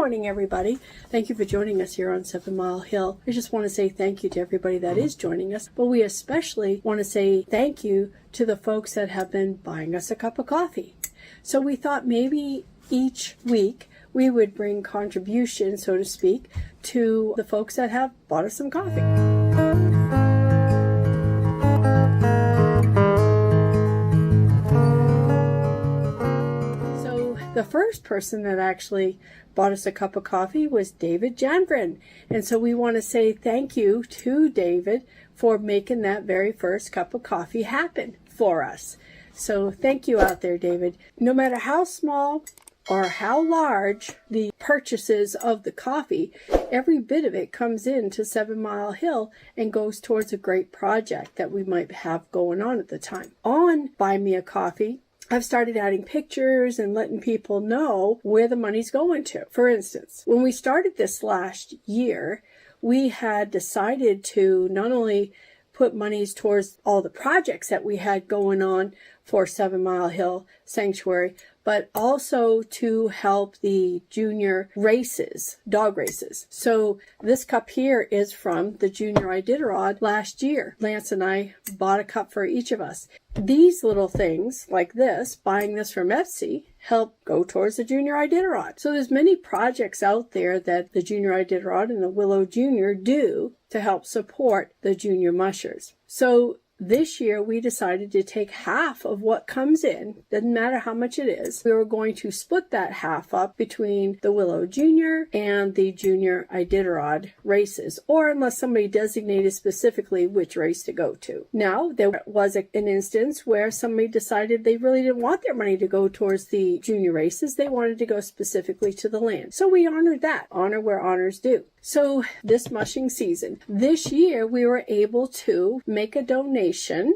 morning, everybody. Thank you for joining us here on 7 Mile Hill. I just want to say thank you to everybody that is joining us, but we especially want to say thank you to the folks that have been buying us a cup of coffee. So we thought maybe each week we would bring contribution, so to speak, to the folks that have bought us some coffee. The first person that actually bought us a cup of coffee was David Jangren. And so we want to say thank you to David for making that very first cup of coffee happen for us. So thank you out there, David. No matter how small or how large the purchases of the coffee, every bit of it comes into 7 Mile Hill and goes towards a great project that we might have going on at the time. On Buy Me a Coffee, I've started adding pictures and letting people know where the money's going to. For instance, when we started this last year, we had decided to not only put monies towards all the projects that we had going on for 7 Mile Hill Sanctuary, but also to help the junior races, dog races. So this cup here is from the Junior Iditarod last year. Lance and I bought a cup for each of us. These little things like this, buying this from Etsy, help go towards the Junior Iditarod. So there's many projects out there that the Junior Iditarod and the Willow Junior do to help support the junior mushers. So this year, we decided to take half of what comes in, doesn't matter how much it is. We were going to split that half up between the Willow Junior and the Junior Iditarod races, or unless somebody designated specifically which race to go to. Now, there was an instance where somebody decided they really didn't want their money to go towards the junior races. They wanted to go specifically to the land. So we honored that. Honor where honor's due. So this mushing season, this year we were able to make a donation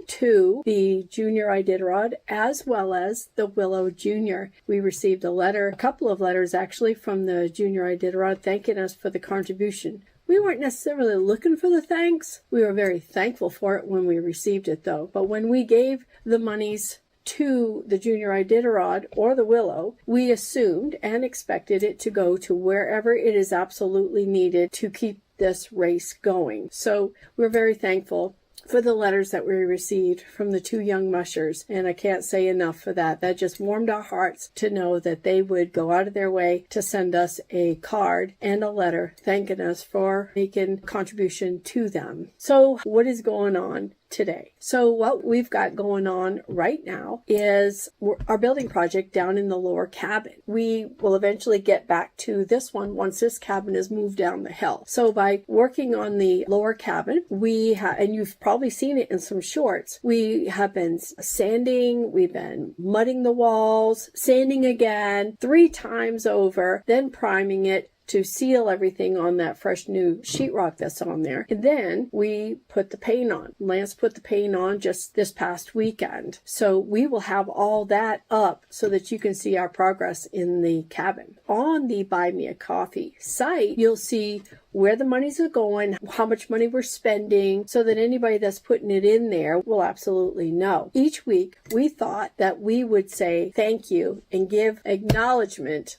to the Junior Iditarod as well as the Willow Junior. We received a couple of letters actually from the Junior Iditarod thanking us for the contribution. We weren't necessarily looking for the thanks. We were very thankful for it when we received it though. But when we gave the monies to the Junior Iditarod or the Willow, we assumed and expected it to go to wherever it is absolutely needed to keep this race going. So we're very thankful for the letters that we received from the two young mushers, and I can't say enough for that. That just warmed our hearts to know that they would go out of their way to send us a card and a letter thanking us for making a contribution to them. So what is going on today? So what we've got going on right now is our building project down in the lower cabin. We will eventually get back to this one once this cabin is moved down the hill. So by working on the lower cabin, and you've probably seen it in some shorts, we have been sanding, we've been mudding the walls, sanding again 3 times over, then priming it to seal everything on that fresh new sheetrock that's on there. And then we put the paint on. Lance put the paint on just this past weekend. So we will have all that up so that you can see our progress in the cabin. On the Buy Me a Coffee site, you'll see where the monies are going, how much money we're spending, so that anybody that's putting it in there will absolutely know. Each week, we thought that we would say thank you and give acknowledgement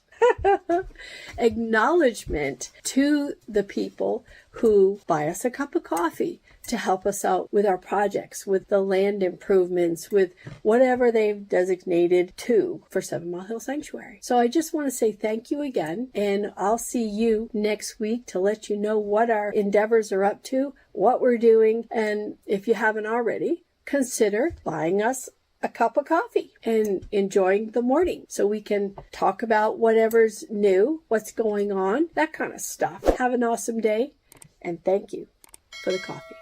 to the people who buy us a cup of coffee to help us out with our projects, with the land improvements, with whatever they've designated to for 7 Mile Hill Sanctuary. So I just want to say thank you again, and I'll see you next week to let you know what our endeavors are up to, what we're doing, and if you haven't already, consider buying us a cup of coffee and enjoying the morning so we can talk about whatever's new, what's going on, that kind of stuff. Have an awesome day, and thank you for the coffee.